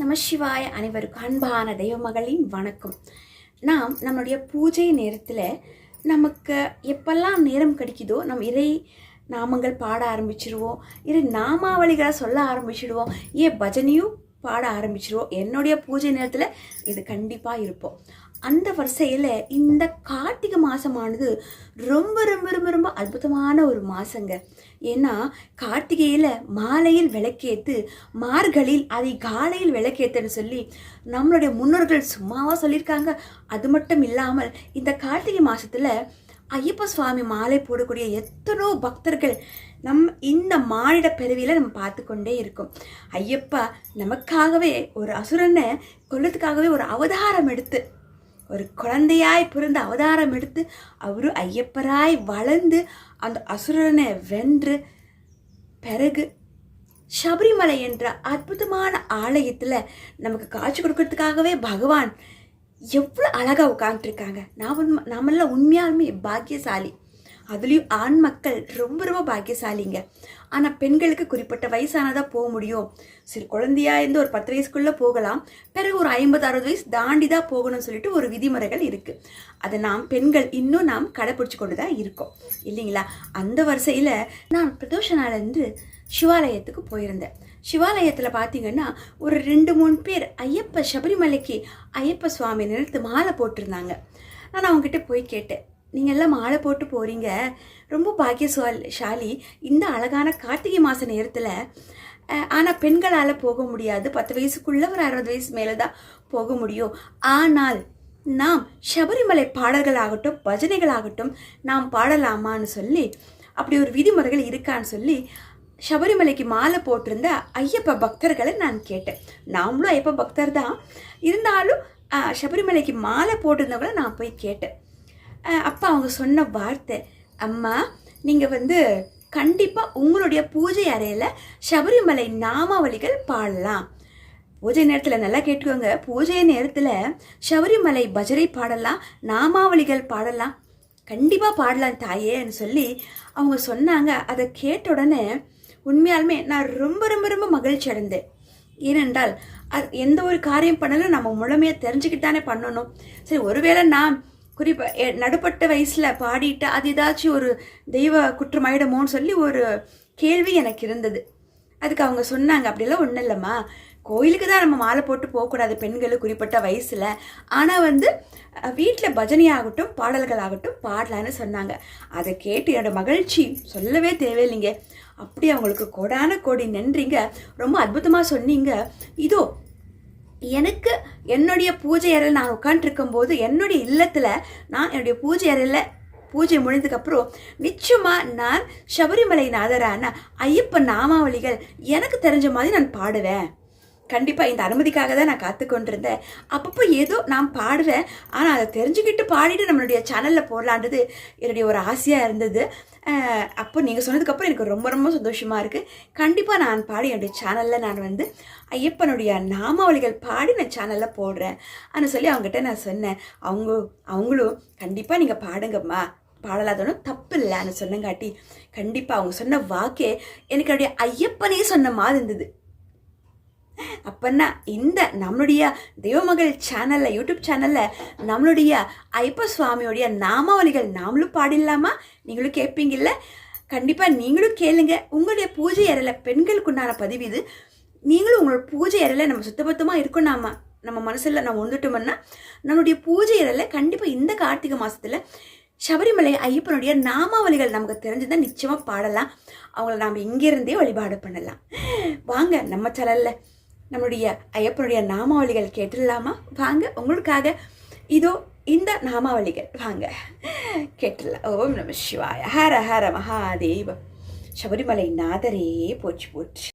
நம சிவாய அனைவருக்கும் அன்பான தெய்வ மகளின் வணக்கம். நாம் நம்மளுடைய பூஜை நேரத்தில் நமக்கு எப்பெல்லாம் நேரம் கிடைக்குதோ நம்ம இறை நாமங்கள் பாட ஆரம்பிச்சிடுவோம், இறை நாமாவளிகளை சொல்ல ஆரம்பிச்சிடுவோம், பஜனையும் பாட ஆரம்பிச்சிடுவோம். என்னுடைய பூஜை நேரத்தில் இது கண்டிப்பாக இருப்போம். அந்த வரிசையில் இந்த கார்த்திகை மாதமானது ரொம்ப ரொம்ப ரொம்ப ரொம்ப அற்புதமான ஒரு மாதங்க. ஏன்னா கார்த்திகையில் மாலையில் விளக்கேற்று, மார்கழியில் அதை காலையில் விளக்கேற்றுன்னு சொல்லி நம்மளுடைய முன்னோர்கள் சும்மாவாக சொல்லியிருக்காங்க. அது மட்டும் இல்லாமல் இந்த கார்த்திகை மாதத்தில் ஐயப்ப சுவாமி மாலை போடக்கூடிய எத்தனோ பக்தர்கள் இந்த மானிட பிறவியில் நம்ம பார்த்து கொண்டே இருக்கோம். ஐயப்பா நமக்காகவே ஒரு அசுரனை கொல்லத்துக்காகவே ஒரு அவதாரம் எடுத்து, ஒரு குழந்தையாய் பிறந்த அவதாரம் எடுத்து அவரு ஐயப்பராய் வளர்ந்து அந்த அசுரனை வென்று பிறகு சபரிமலை என்ற அற்புதமான ஆலயத்தில் நமக்கு காட்சி கொடுக்கறதுக்காகவே பகவான் எவ்வளோ அழகாக உட்காந்துருக்காங்க. நாமெல்லாம் உண்மையாலுமே பாக்கியசாலி. அதுலேயும் ஆண் மக்கள் ரொம்ப ரொம்ப பாக்கியசாலிங்க. ஆனால் பெண்களுக்கு குறிப்பிட்ட வயசானதாக போக முடியும். சரி, குழந்தையா இருந்து ஒரு 10 வயசுக்குள்ளே போகலாம், பிறகு ஒரு 50-60 வயசு தாண்டி தான் போகணும்னு சொல்லிட்டு ஒரு விதிமுறைகள் இருக்குது. அதை பெண்கள் இன்னும் கடைப்பிடிச்சு கொண்டு தான் இருக்கோம் இல்லைங்களா? அந்த வரிசையில் நான் பிரதோஷ நாளிலிருந்து சிவாலயத்துக்கு போயிருந்தேன். சிவாலயத்தில் பார்த்தீங்கன்னா ஒரு 2-3 பேர் சபரிமலைக்கு ஐயப்ப சுவாமி நிறுத்து மாலை போட்டிருந்தாங்க. நான் அவங்ககிட்ட போய் கேட்டேன், நீங்கள் எல்லாம் மாலை போட்டு போகிறீங்க, ரொம்ப பாக்கியசாலி இந்த அழகான கார்த்திகை மாத நேரத்தில். ஆனால் பெண்களால் போக முடியாது, 10 வயசுக்குள்ளே ஒரு 60 வயசு மேலே தான் போக முடியும். ஆனால் நாம் சபரிமலை பாடல்களாகட்டும் பஜனைகளாகட்டும் நாம் பாடலாமான்னு சொல்லி, அப்படி ஒரு விதிமுறைகள் இருக்கான்னு சொல்லி சபரிமலைக்கு மாலை போட்டிருந்த ஐயப்ப பக்தர்களை நான் கேட்டேன். நாமளும் ஐயப்ப பக்தர் தான், இருந்தாலும் சபரிமலைக்கு மாலை போட்டிருந்தவங்களை நான் போய் கேட்டேன். அப்போ அவங்க சொன்ன வார்த்தை, அம்மா நீங்கள் கண்டிப்பாக உங்களுடைய பூஜை அறையில் சபரிமலை நாமாவளிகள் பாடலாம். பூஜை நேரத்தில் நல்லா கேட்டுக்கோங்க, பூஜை நேரத்தில் சபரிமலை பஜனை பாடலாம், நாமாவளிகள் பாடலாம், கண்டிப்பாக பாடலாம் தாயேன்னு சொல்லி அவங்க சொன்னாங்க. அதை கேட்ட உடனே உண்மையாலுமே நான் ரொம்ப ரொம்ப ரொம்ப மகிழ்ச்சி அடைந்தேன். ஏனென்றால் எந்த ஒரு காரியம் பண்ணாலும் நம்ம முழுமையாக தெரிஞ்சுக்கிட்டானே பண்ணணும். சரி, ஒருவேளை நான் குறிப்பாக நடுப்பட்ட வயசில் பாடிட்டு அது ஏதாச்சும் ஒரு தெய்வ குற்றமாயிடுமோன்னு சொல்லி ஒரு கேள்வி எனக்கு இருந்தது. அதுக்கு அவங்க சொன்னாங்க, அப்படிலாம் ஒன்றும் இல்லைம்மா, கோயிலுக்கு தான் நம்ம மாலை போட்டு போகக்கூடாது பெண்கள் குறிப்பிட்ட வயசில், ஆனால் வீட்டில் பஜனையாகட்டும் பாடல்கள் ஆகட்டும் பாடலான்னு சொன்னாங்க. அதை கேட்டு என்னோடய மகிழ்ச்சி சொல்லவே தேவையில்லைங்க. அப்படி அவங்களுக்கு கோடான கோடி நன்றிங்க. ரொம்ப அற்புதமாக சொன்னீங்க. இதோ எனக்கு என்னுடைய பூஜை அறையில் நான் உட்காந்துருக்கும் போது என்னுடைய இல்லத்தில் நான் என்னுடைய பூஜை அறையில் பூஜை முடிந்ததுக்கப்புறம் நிச்சயமாக நான் சபரிமலை நாதரான ஐயப்பன் நாமாவளிகள் எனக்கு தெரிஞ்ச மாதிரி நான் பாடுவேன். கண்டிப்பாக இந்த அனுமதிக்காக தான் நான் காத்து கொண்டிருந்தேன். அப்பப்போ ஏதோ நான் பாடுவேன், ஆனால் அதை தெரிஞ்சுக்கிட்டு பாடிட்டு நம்மளுடைய சேனலில் போடலான்றது என்னுடைய ஒரு ஆசையாக இருந்தது. அப்போ நீங்கள் சொன்னதுக்கப்புறம் எனக்கு ரொம்ப ரொம்ப சந்தோஷமாக இருக்குது. கண்டிப்பாக நான் பாடி என்னுடைய சேனலில் நான் ஐயப்பனுடைய நாமாவளிகள் பாடி நான் சேனலில் போடுறேன் அப்படின்னு சொல்லி அவங்ககிட்ட நான் சொன்னேன். அவங்களும் கண்டிப்பாக நீங்கள் பாடுங்கம்மா, பாடலாதோனும் தப்பு இல்லைன்னு சொன்னங்காட்டி கண்டிப்பாக அவங்க சொன்ன வாக்கே எனக்கு என்னுடைய ஐயப்பனே சொன்ன மாதிரி இருந்தது. அப்பன்னா இந்த நம்மளுடைய தெய்வமகள் சேனலில், யூடியூப் சேனலில் நம்மளுடைய ஐயப்ப சுவாமியோடைய நாமாவளிகள் நாமளும் பாடிடலாமா? நீங்களும் கேட்பீங்கல்ல, கண்டிப்பாக நீங்களும் கேளுங்க. உங்களுடைய பூஜை அறையில் பெண்களுக்குண்டான பதிவு இது. நீங்களும் உங்களோட பூஜை அறையில் நம்ம சுத்தபத்தமாக இருக்கணும். நம்ம மனசில் நம்ம வந்துட்டோம்னா நம்மளுடைய பூஜை அறையில் கண்டிப்பாக இந்த கார்த்திகை மாதத்தில் சபரிமலை ஐயப்பனுடைய நாமாவளிகள் நமக்கு தெரிஞ்சுதான் நிச்சயமாக பாடலாம். அவங்கள நாம் இங்கிருந்தே வழிபாடு பண்ணலாம். வாங்க நம்ம சேனலில் நம்மளுடைய ஐயப்பனுடைய நாமாவளிகள் கேட்டுடலாமா? வாங்க, உங்களுக்காக இதோ இந்த நாமாவளிகள் வாங்க கேட்டுடலாம். ஓம் நம சிவாய, ஹர ஹர மகாதேவ, சபரிமலை நாதரே போற்றி போற்றி.